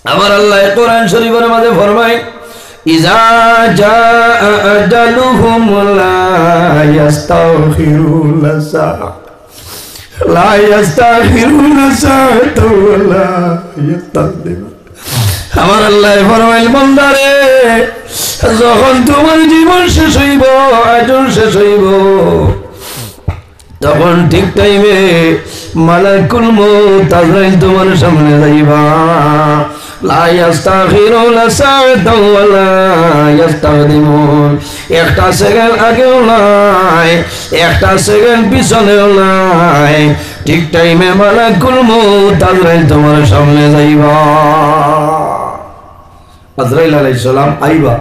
আমার আল্লাহ কোরআন শরীফের মধ্যে ফরমায় ইজা জাআ আজালুহুম লা ইস্তাগফিরুনা সাআ লা ইস্তাগফিরুনা সাআতা ওয়া লা ইস্তাগফিরুন। আমার আল্লাহ ফরমাইল বান্দারে যখন তোমার জীবন শেষ হইব, আজল শেষ হইব, তখন ঠিক টাইমে মালাকুল মউত আজরাইল তোমার সামনে যাইবা। লা ইস্তাগফিরুনা সাআতা ওয়া লা ইস্তাগদিমুন। একটা সেকেন্ড আগেও নাই, একটা সেকেন্ড পিছনেও নাই, ঠিক টাইমে মালাকুল মউত আজরাইল তোমার সামনে যাইবা। আজরাইল আলাইহিস সালাম আইবা,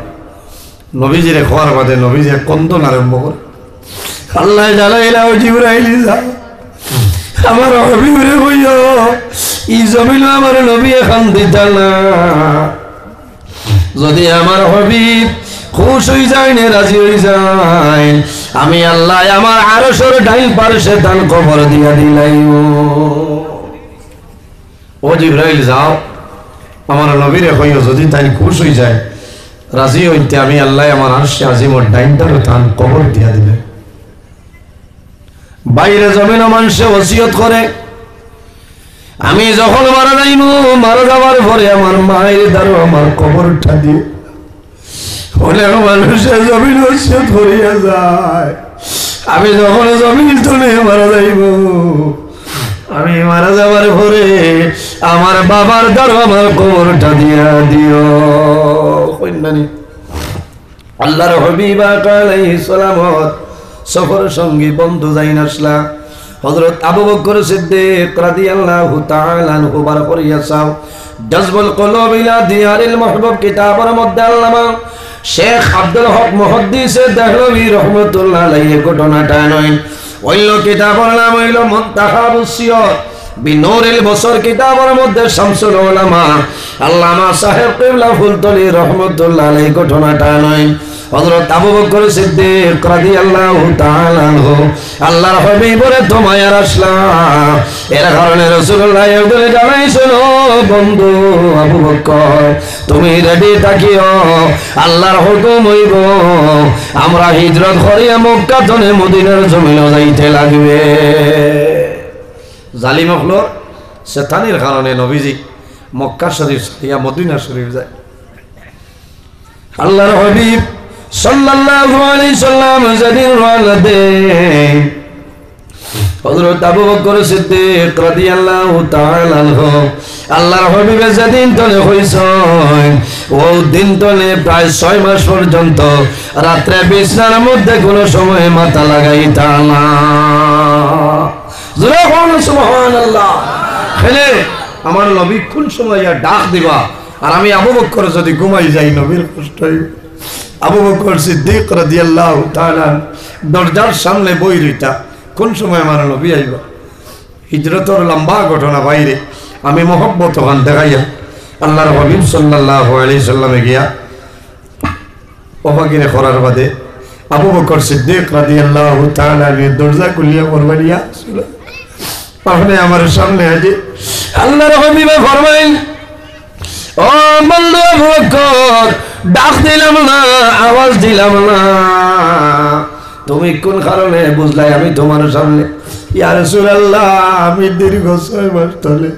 নবীজিরে খোয়ার বাদে নবীজি কন্দন আরম্ভ করে, আল্লাহ জালাইলাও জিবরাইল যাও আমার হাবিবরে কইও ই জমিন আমার নবী এখন দিতা না। যদি আমার হাবিব খুশ হই যায় না, রাজি হই যায়, আমি আল্লাহ আমার আরশের ডাইন পাশে তার কবর দিয়া দিলাইও। ও জিবরাইল যাও আমার নবীরে কইও যদি তাই খুশ হই যায়, রাজি হইতে আমি আল্লাহ আমার আরশে আজিমর ডাইনটার তার কবর দিয়া দিবে। বাইরে জমিন মানুষে ওসিয়ত করে, আমি যখন মারা যাইব, মারা যাওয়ার পরে আমার মায়ের দ্বারা আমার কবরটা দিয়ে অনেক মানুষে জমিন ওসিয়ত করিয়া যায়, আমি যখন জমিন তুলে মারা যাইব, আমি মারা যাওয়ার পরে আমার বাবার দ্বারা আমার কবরটা দিয়া দিও। আল্লাহর হাবিব আলাইহিস সালাম সফর সঙ্গী বন্ধু যাইন আসলা হযরত আবু বকর সিদ্দিক রাদিয়াল্লাহু তাআলা আনহু বার করিয়া চাও জাযবুল কুলুব ইলা দিয়ারিল মাহবুব কিতাবের মধ্যে আল্লামা শেখ আব্দুল হক মুহাদ্দিস দেহলভী রাহমাতুল্লাহ আলাইহি ঘটনাটা নয়, ওইল কিতাবের নাম হইল মুনতাখাবুস সিয়ার বিনুরিল বসর কিতাবের মধ্যে শামসুল উলামা আল্লামা সাহেব কিবলা ফুলতলি রাহমাতুল্লাহ আলাইহি ঘটনাটা নয়। হযরত আবু বকর সিদ্দিক রাদিয়াল্লাহু তাআলা আনহু আল্লাহর হাবিবরে তো মায়ার আসলা, এর কারণে রাসূলুল্লাহ বলে জানাইছিল বন্ধু আবু বকর তুমি রেডি থাকিও, আল্লাহর হুকুম হইব আমরা হিজরত করিয়া মক্কা থেকে মদিনার জমিনে যাইতে লাগবে। জালিম হলো শয়তানের কারণে নবীজি মক্কা শরীফ ছাড়িয়া মদিনা শরীফ যায়। আল্লাহর হাবিব সাল্লাল্লাহু আলাইহি সাল্লাম যেদিন রওনা দেন, হযরত আবু বকর সিদ্দিক রাদিয়াল্লাহু তাআলা আনহু আল্লাহর হাবিব যেদিন তলে হইছেন, ও দিন তলে প্রায় 6 মাস পর্যন্ত রাত্রে বিছানার মধ্যে কোনো সময় মাথা লাগাইতা না। জোরে বলুন সুবহানাল্লাহ। খেলে আমার নবী কোন সময় ডাক দিবা, আর আমি আবু বকর যদি ঘুমাই যাই নবীর কষ্ট হইবে। আবু বকর সিদ্দিক রাদিয়াল্লাহু তাআলা দরজার সামনে বই রইতা, কোন সময় আমার নবী আইবা। হিজরতের লম্বা ঘটনা বাইরে আমি মহব্বত ওখান দেখাইয়া আল্লাহর হাবিব সাল্লাল্লাহু আলাইহি সাল্লামে গিয়া ওহাগিরে করার বাদে আবু বকর সিদ্দিক রাদিয়াল্লাহু তাআলা দরজা খুলিয়া বলবানিয়া আপনি আমার সামনে আজি আল্লাহর হাবিবে ফরমাইল, ও বন্ধু আবু বকর ডাক দিলাম না, আওয়াজ দিলাম না, তুমি কোন কারণে বুঝলাই আমি তোমার সামনে? ইয়া রাসূলুল্লাহ আমি দীর্ঘ 6 মাস ধরে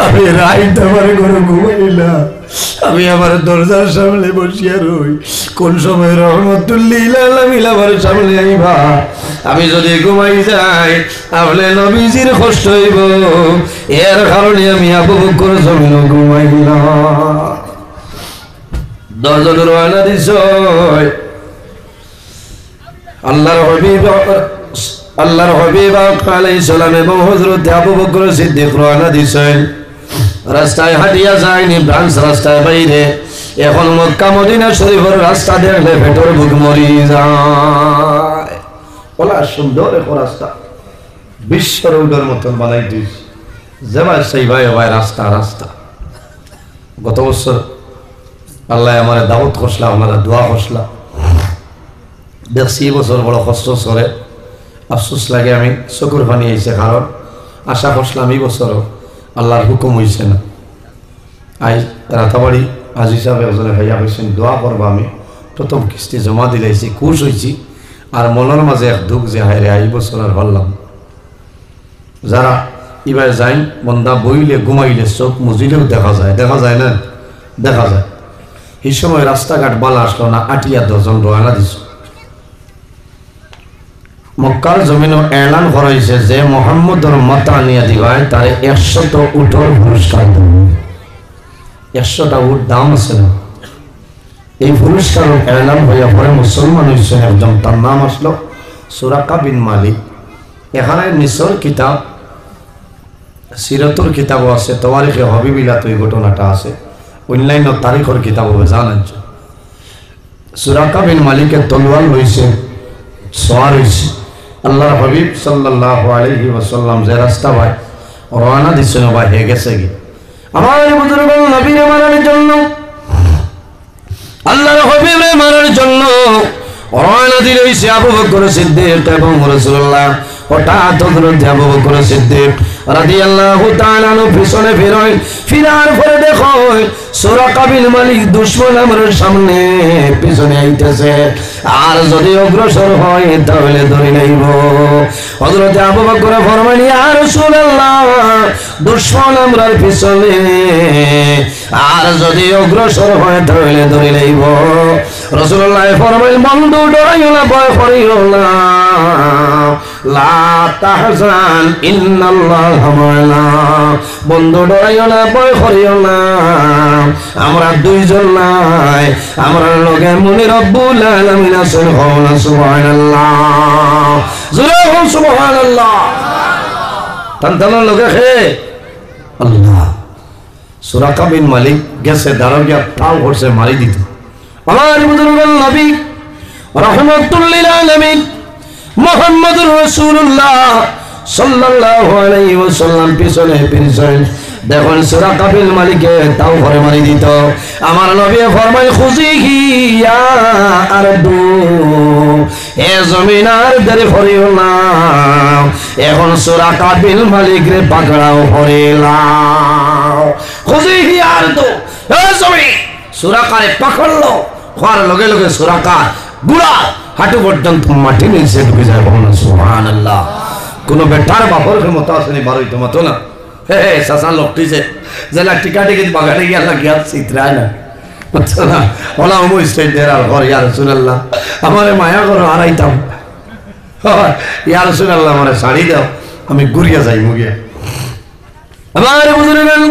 আমি রাইত আমার ঘরে ঘুমাইলাম, আমি আমার দরজার সামনে বসিয়া রই, কোন সময় রহমতুল্লিল আলামিন আমার সামনে আইবা, আমি যদি ঘুমাই যাই তাহলে নবীজির কষ্ট হইব, এর কারণে আমি আবু বকর জমিন ঘুমাইলাম। দরজা রওনা দিছ আল্লাহর হাবিব আলাইহিস সালাম এবং হযরত আবু বকর সিদ্দিক রওনা দিছেন। রাস্তায় হাঁটিয়া যায়নি, ব্রাঞ্চ রাস্তায় বাইরে, এখন মক্কা মদিনা শরীফের রাস্তা দেখলে ভেতর বুক মরি যায়। ওলা সুন্দর এক রাস্তা, বিশ্ব রোডের মতন বানাই দিয়েছে, যেভাবে সেই ভাই ভাই রাস্তা রাস্তা। গত বছর আল্লাহ আমার দাওয়াত করছিলাম, আপনারা দোয়া করছিলাম, দেখছি বছর বড় কষ্ট করে, আফসোস লাগে, আমি চকুর পানি আইছে, কারণ আশা করছিলাম এই বছরও আল্লাহর হুকুম হইছে না। আই রাতাবাড়ি আজি সাহেব একজনে ভাইয়া হয়েছেন দোয়া করবো আমি প্রথম কিস্তি জমা দিলাইছি খুশ হয়েছি আর মনের মাঝে এক দুঃখ যে হায় রে এই বছর আর হরলাম যারা এবার যাই বন্দা বইলে ঘুমাইলে চোখ মুজিলেও দেখা যায় না দেখা যায় এই সময় রাস্তাঘাট বালা আসলো না 8 জন রওনা দিছ মক্কার জমিনও এলান করাইছে যে মোহাম্মদর মাতা নিয়ে দিবায় তার 100 উঠোর পুরস্কার দেবে 100টা উট দাম আছে না এই পুরস্কার এলান হইয়া পরে মুসলমান হয়েছেন একজন তার নাম আসলো সুরাকা বিন মালিক এখানে মিশর কিতাব সিরতুর কিতাবও আছে তওয়ারিখে হবিবিলাত এই ঘটনাটা আছে অন্যান্য তারিখের কিতাব হবে জানেন সুরাকা বিন মালিকের তলোয়ার লইছে সওয়ার হইছে আল্লাহর হাবিব সাল্লাল্লাহু আলাইহি ওয়াসাল্লাম যে রাস্তা ভাই রওনা দিছেন ভাই হয়ে গেছে কি আমার বুজুর্গ নবীর মারার জন্য আল্লাহর হাবিবের মারার জন্য রওনা দিয়েছে আবু বকর সিদ্দিক এবং রাসূলুল্লাহ হঠাৎ হযরত আবু বকর সিদ্দিক রাদিয়াল্লাহু তাআলা আনহু পিছনে ফিরার পরে দেখো সুরাকা বিন মালিক দুশমন আমার সামনে পিছনে আইতেছে আর যদি অগ্রসর হয় তাহলে ধরে নেব হযরত আবু বকর ফরমান ইয়া রাসূলুল্লাহ দুশমন আমার পিছনে আর যদি অগ্রসর হয় তাহলে ধরে নেব রাসূলুল্লাহ ফরমান বন্ধু ডরাইও না ভয় করিও না লা তাহজান ইন্নাল্লাহা মা'ানা বন্ধু ডরাইও না ভয় করিও না আমরা দুইজন নাই আমরা লগে মুনি রব্বুল আলামিন আছেন হওয়া সুবহানাল্লাহ জোরে হও সুবহানাল্লাহ তান্তানোর লগে হে আল্লাহ সুরাকা বিন মালিক গেছে দারোগা তাও করছে মারি দিত আমার বুজুর্গ নবী রাহমাতুল লিল আলামিন মুহাম্মদুর রাসূলুল্লাহ সাল্লাল্লাহু আলাইহি ওয়াসাল্লাম পিছনে দেখুন সুরাকা বিন মালিকে তাও ঘরে মারি দিত আমার নবী ফরমায় খুজিহি ইয়া আরদু এ জমিন আর দেরি করিও না এখন সুরাকা বিন মালিক রে পাকড়াও করিলাও খুজিহি আরদু এ জমিন সুরাকারে পাকড়লো খার লগে লগে সুরাকা বুড়া হাঁটু পর্যন্ত মাটি নিচে ঢুকে যায় সুবহানাল্লাহ কোন বেটার বাপর ক্ষমতা আসেনি বারোইতে মতো না হে সাসা লোকটিছে যেটা টিকা টিকিট বাগানে গিয়া লাগিয়া চিত্রায় না বুঝছো না ওলা অমু স্টেট দের আর ঘর ইয়া রাসূলুল্লাহ আমারে মায়া করো হারাইতাম ইয়া রাসূলুল্লাহ আমারে শাড়ি দাও আমি ঘুরিয়া যাই মুগিয়া আমার বুজুর্গন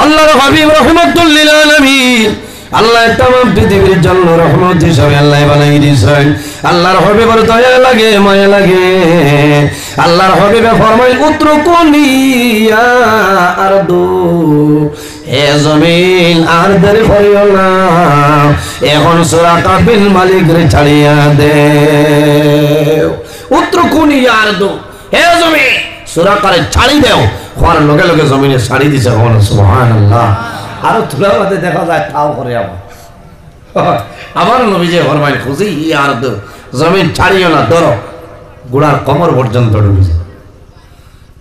আল্লাহর হাবিব রাহমাতুল লিল আলামিন আল্লাহ तमाम পৃথিবীর জন্য রহমত হিসেবে আল্লাহ বানাই দিয়েছেন আল্লাহর হাবিবের দয়া লাগে মায়া লাগে আল্লাহর হাবিবে ফরমায় উতরকুনি ইয়া আরদু হে জমিন আর দেরি করিও না এখন সুরাকা বিন মালিক রে ছাড়িয়া দে উতরকুনি ইয়া আরদু হে জমিন সুরাকারে ছাড়ি দাও হওয়ার লগে লগে জমিনে ছাড়ি দিছে সুবহানাল্লাহ আরো তুলা বাদে দেখা যায় তাও করে আবার নবী যে ফরমাইল খুঁজি আর জমিন ছাড়িও না ধরো গোড়ার কমর পর্যন্ত ঢুকেছে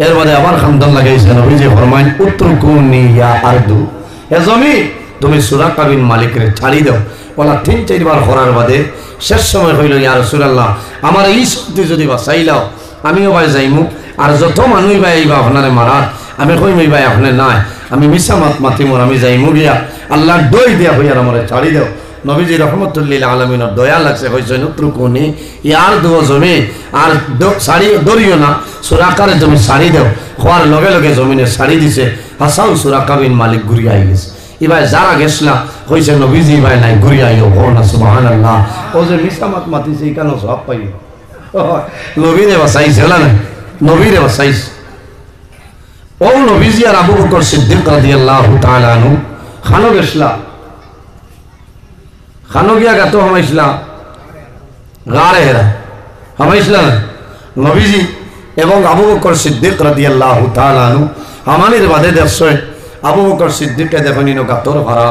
এর মধ্যে আবার খামদান লাগাইছে নবী যে ফরমাইল উতরকুনি ইয়া আরদু এ জমি তুমি সুরাকা বিন মালিকের ছাড়ি দাও বলা 3-4 বার করার বাদে শেষ সময় হইল ইয়া রাসূলুল্লাহ আমার এই শক্তি যদি বাঁচাইলাও আমিও ভাই যাইমু আর যত মানুষ ভাই আইবা আপনারে মারাত আমি কইমই ভাই আপনি নাই আমি মিশা মাতিমুর আমি যাইমু গিয়া আল্লাহ দই দিয়া হইয়ার আমারে ছাড়ি দাও নবীজি রাহমাতুল লিল আলামিনের দয়া লাগছে হইছে উতরকুনি ইয়ার দো জমি আর ছাড়ি দরিও না সুরাকারে তুমি ছাড়ি দাও হওয়ার লগে লগে জমিনে ছাড়ি দিছে হাসাও সুরাকা বিন মালিক ঘুরিয়া আই গেছে এবার যারা গেছলা হইছে নবীজি ভাই নাই ঘুরিয়া আইও না সুবহানাল্লাহ ও যে মিশা মাতিছে এখানে সব পাইও নবীরে বাঁচাইছে না নবীরে বাঁচাইছে ও নবীজি আর আবু বকর সিদ্দিক রাদিয়াল্লাহু তাআলা আনহু খানো গেছলা খানো গিয়া গাতো হামাইছলা গারে হেরা হামাইছলা নবীজি এবং আবু বকর সিদ্দিক রাদিয়াল্লাহু তাআলা আনহু আমানের বাদে দেখছে আবু বকর সিদ্দিককে দেখনি নো গাতর ভরা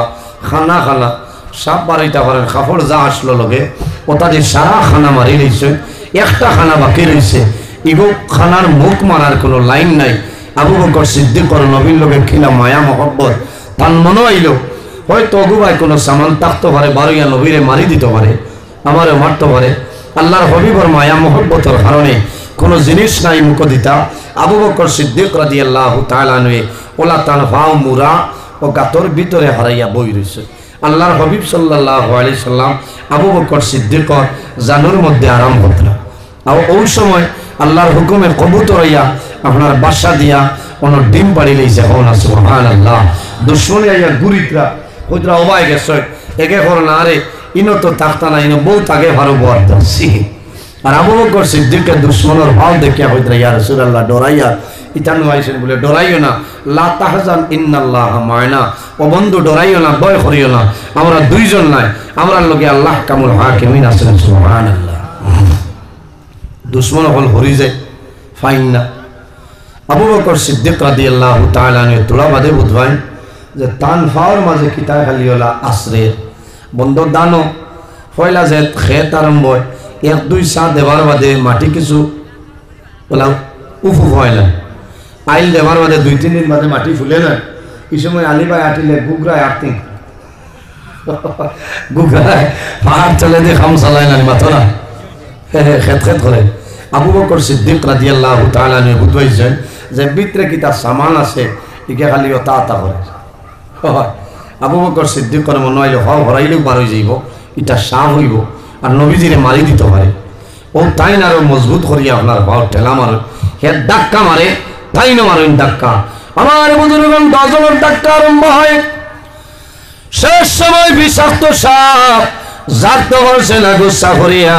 খানা খানা সব বাড়িটা ভরেন কাপড় যা আসলো লগে ওটা যে সারা খানা মারি লইছে একটা খানা বাকি রইছে ইগো খানার মুখ মারার কোনো লাইন নাই আবু বকর সিদ্দিক নবীর লগে খিলা মায়া মহব্বত তার মনে হইল হয়তো অগুবায় কোনো সামান থাকতে পারে, বারোইয়া নবীরে মারি দিতে পারে, আমারও মারতে পারে। আল্লাহর হবিবর মায়া মোহব্বতের কারণে কোনো জিনিস নাই মুখ দিতা। আবু বকর সিদ্দিক রাদিয়াল্লাহু তাআলা আনহু ওলা তান ভাও মুরা ও গাতর ভিতরে হারাইয়া বই রয়েছে। আল্লাহর হবিব সাল্লাল্লাহু আলাইহি সাল্লাম আবু বকর সিদ্দিকর জানুর মধ্যে আরাম হতো না। আর ওই সময় আল্লাহর হুকুমে কবুতর হইয়া আপনার বাসা দিয়া কোনো ডিম পাড়ি লইছে। হন সুবহানাল্লাহ। দুশ্মনী আইয়া গুরিতরা ওইটা অবাই গেছে, একে করো না আরে ইনো তো থাকতা না, ইনো বউ তাকে ভালো বর দছি। আর আবু বকর সিদ্দিকের দুশ্মনের ভাব দেখিয়া হইতরা ইয়া রাসূলুল্লাহ ডরাইয়া ইতানু আইছেন বলে ডরাইও না, লা তাহজান ইন্নাল্লাহ মা'ানা, ও বন্ধু ডরাইও না, ভয় করিও না, আমরা দুইজন নাই, আমরা লগে আল্লাহ কামুল হাকিমিন আছেন। সুবহানাল্লাহ। দুশ্মন হল হরি যায় ফাইন না। আবু বকর সিদ্দিক রাদিয়াল্লাহু তাআলা আনহু তোলা বাদে বুঝবাই যে তান ফাওয়ার মাঝে কিতা খালি হলা আসরের বন্ধ দানো পয়লা যে খেত আরম্ভ হয়, এক দুই চা দেবার বাদে মাটি কিছু বলা উফু হয় না, আইল দেবার বাদে দুই তিন দিন বাদে মাটি ফুলে না। এই সময় আলিবাই আটিলে গুগরায় আটতি গুগরায় পাহাড় চলে দিয়ে খাম চালায় না মাথো না খেত খেত করে। আবু বকর সিদ্দিক রাদিয়াল্লাহু তাআলা আনহু বুঝাইছেন যে ভিতরে কি তার সামান আছে ইকে খালি তা তা করে। আবু বকর সিদ্দিকর মনে হইল হরাইলেও বার হয়ে যাইব, এটা সাফ হইব আর নবীজিরে মারি দিতে পারে। ও তাই না আরো মজবুত করিয়া আপনার ভাও ঠেলা মারে, হে ধাক্কা মারে, তাই না মারেন ধাক্কা। আমার বুজুর্গণ 10 জনের ধাক্কা আরম্ভ হয়। শেষ সময় বিষাক্ত সাপ জাগতে পারছে না, গুসা করিয়া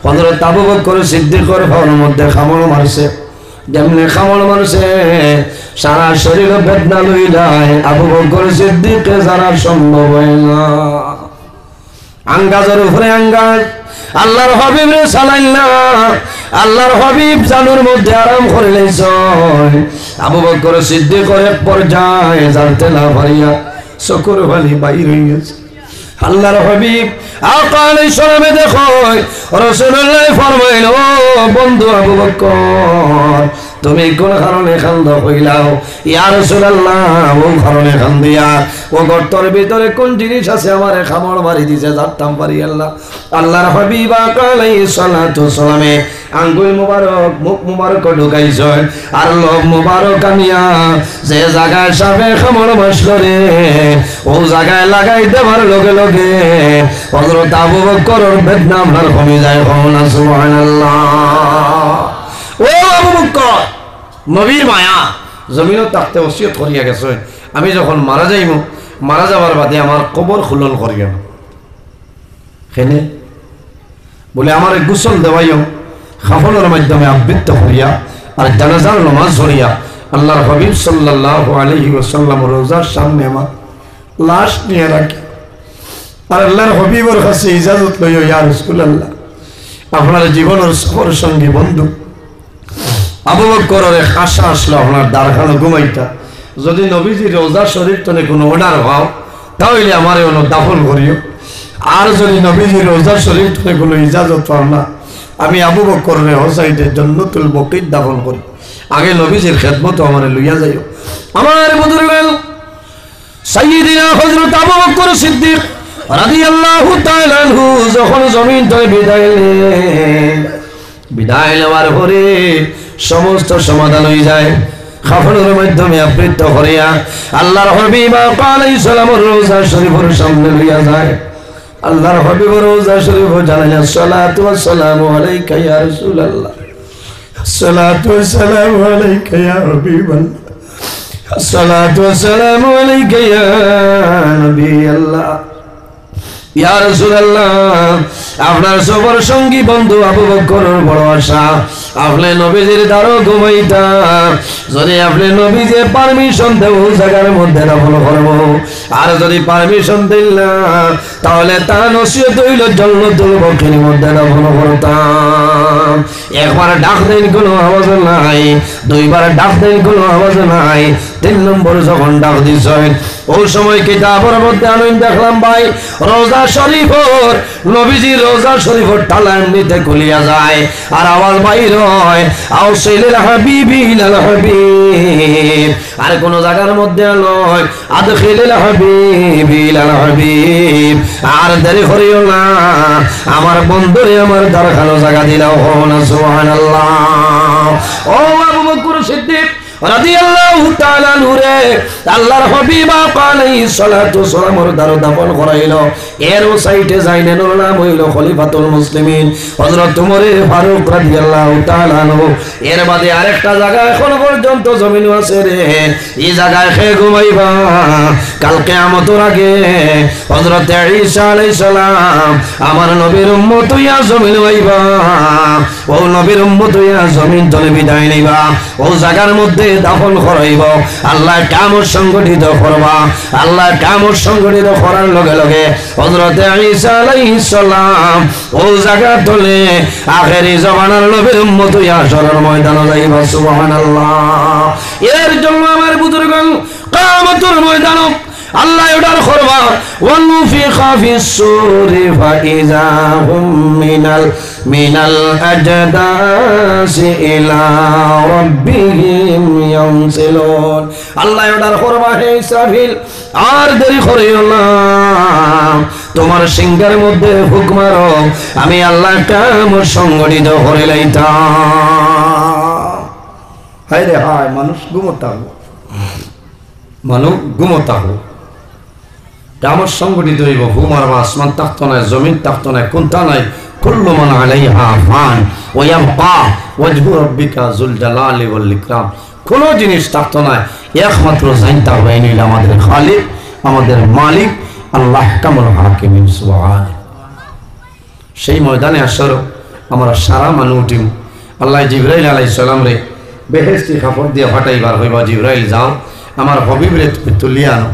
হযরত আবু বকর সিদ্দিকর ভাওর মধ্যে কামড় মারছে। যেমনি কামড় মারছে সারা শরীরে বেদনা লইলায় আবু বকর সিদ্দিককে জানা সম্ভব হয় না। আঙ্গাজের উপরে আঙ্গাজ আল্লাহর হাবিব রে সালাইন না, আল্লাহর হাবিব জানুর মধ্যে আরাম করে লইছেন। আবু বকর সিদ্দিকর এক পর্যায়ে জানতে না পারিয়া চকুর পানি বাইর হয়ে গেছে। আল্লাহর হাবিব আকা আলাইহিস সালামে দেখো রাসূলুল্লাহ ফরমাইল, ও বন্ধু আবু বকর তুমি কোন কারণে খান্দ কইলাও? ইয়া রাসূলুল্লাহ ও কারণে খান্দিয়া ও গর্তের ভিতরে কোন জিনিস আছে আমারে খামড় মারি দিছে জানতাম পারি আল্লাহ। আল্লাহর হাবিব আকা আলাইহিস সালাতু সালামে আঙ্গুল মুবারক মুখ মুবারক ঢুকাইছেন আর লোক মুবারক আনিয়া যে জায়গায় সাপে খামড় মারছিল রে ও জায়গায় লাগাই দেবার লগে লগে হযরত আবু বকরের বেদনা আপনার কমে যায়। সুবহানাল্লাহ। ও আবু বকর নবীর মায়া জমিনও তাকতে ওসিয়ত করিয়া গেছেন, আমি যখন মারা যাইব মারা যাবার বাদে আমার কবর খুলন করিয়া হেনে বলে আমার গোসল দেওয়াইও খাফনের মাধ্যমে আবৃত্ত করিয়া আর জানাজার নামাজ ধরিয়া আল্লাহর হাবিব সাল্লাল্লাহু আলাইহি ওয়াসাল্লাম রোজার সামনে আমার লাশ নিয়ে রাখি আর আল্লাহর হাবিবের কাছে ইজাজত লইও, ইয়া রাসূলুল্লাহ আপনার জীবনের সফর সঙ্গী বন্ধু আবু বকরের আশা আসলো আপনার দ্বারখানা ঘুমাইতা, যদি নবীজি রোজা শরীফ তনে কোনো অর্ডার হও তাহলে আমার অন্য দাফন করিও, আর যদি নবীজি রোজা শরীফ তনে কোনো ইজাজত পাও না আমি আবু বকরের হোসাইনের জান্নাতুল বকিত দাফন করি, আগে নবীজির খেদমত আমারে লইয়া যাইও। আমার বুজুর্গগণ সাইয়্যিদিনা হযরত আবু বকর সিদ্দিক রাদিয়াল্লাহু তাআলা আনহু যখন জমিন থেকে বিদায় নেওয়ার পরে সমস্ত সমাধান হয়ে যায়। খাফনের মাধ্যমে আবৃত্ত করিয়া আল্লাহর হাবিব আলাইহিস সালাম রোজা শরীফের সামনে লইয়া যায়। আল্লাহর হাবিব রোজা শরীফ জানালেন, সালাতু ওয়াস সালামু আলাইকা ইয়া রাসূলুল্লাহ, সালাতু ওয়াস সালামু আলাইকা ইয়া হাবিবাল্লাহ, সালাতু ওয়াস সালামু আলাইকা ইয়া নবিয়াল্লাহ। ইয়া রাসূলুল্লাহ আপনার সবার সঙ্গী বন্ধু আবু বকরের বড় আশা আপনি নবীজির দ্বারও ঘুমাইতা, যদি আপনি নবীজি পারমিশন দেব জায়গার মধ্যে দাফন করব, আর যদি পারমিশন দিল না তাহলে তার নসিহত হইল জান্নাতুল বকির মধ্যে দাফন করতাম। একবার ডাক দেন কোনো আওয়াজ নাই, দুইবার ডাক দেন কোনো আওয়াজ নাই, 3 নম্বর যখন ডাক দিছেন ওই সময় কিতাবের মধ্যে আমি দেখলাম ভাই রোজা শরীফর নবীজির রোজা শরীফর তালা এমনিতে খুলিয়া যায় আর আওয়াজ বাইর হয় আউসিলিল হাবিবিল হাবিব আর কোন জায়গার মধ্যে নয় আদখিলিল হাবিবিল হাবিব আর দেরি করিও না আমার বন্ধুরে আমার দরখানো জায়গা দিলাও না সুবহানাল্লাহ ও আবু বকর সিদ্দিক রাদিয়াল্লাহু তাআলা নূরে আল্লাহর হাবিব আলাইহিস সালাতু সালামের দারো দাফন করাইলো এর সাইডে যাইলেন ওর নাম হইল খলিফাতুল মুসলিমিন হযরত ওমর ফারুক রাদিয়াল্লাহু তাআলা আনহু এর বাদে আরেকটা জায়গা এখনো পর্যন্ত জমিন আছে রে এই জায়গায় খে ঘুমাইবা কাল কিয়ামতের আগে হযরত ঈসা আলাইহিস সালাম আমার নবীর উম্মত হইয়া জমিন হইবা ও নবীর উম্মত হইয়া জমিন তলে বিদায় নিবা ও জায়গার মধ্যে দাফন করাইব আল্লাহ কিয়ামত সংগঠিত করবা আল্লাহ কিয়ামত সংগঠিত করার লগে লগে হযরত ঈসা আলাইহিস সালাম ও জায়গা তলে আখেরি জামানার নবীর উম্মত হইয়া হাশরের ময়দানে যাইবা সুবহানাল্লাহ এর জন্য আমার বুজুর্গগণ কিয়ামতের ময়দানে আল্লাহ অর্ডার করবা ওয়ানুফিখা ফিস-সূরি ফাইযা হুম মিনাল আজদাসি ইলা রাব্বিহিম ইয়ানসিলুন আল্লাহ অর্ডার করবা হে ইসরাফিল আর দেরি করিও না তোমার সিংহের মধ্যে ফুক মারো আমি আল্লাহ কিয়ামত সংগঠিত করে লইতাম হায় রে হায় মানুষ ঘুমোতা কিয়ামত সংগঠিত হইব ঘুমার আসমান থাকতো না জমিন থাকতো না কোনটা নাই কুল্লু মান আলাইহা ফান ওয়া ইয়াবকা ওয়াজহু রাব্বিকা যুল জালালি ওয়াল ইকরাম কোন জিনিস থাকতো না একমাত্র জানতা হইনি আমাদের খালিক আমাদের মালিক আল্লাহ কামুল হাকিমিন সুবহান সেই ময়দানে আসর আমরা সারা মানুষ উঠিম আল্লাহ জিবরাইল আলাইহিস সালাম রে বেহেশতি কাপড় দিয়ে ফাটাইবার হইবা জিবরাইল যাও আমার হাবিব রে তুলিয়া আনো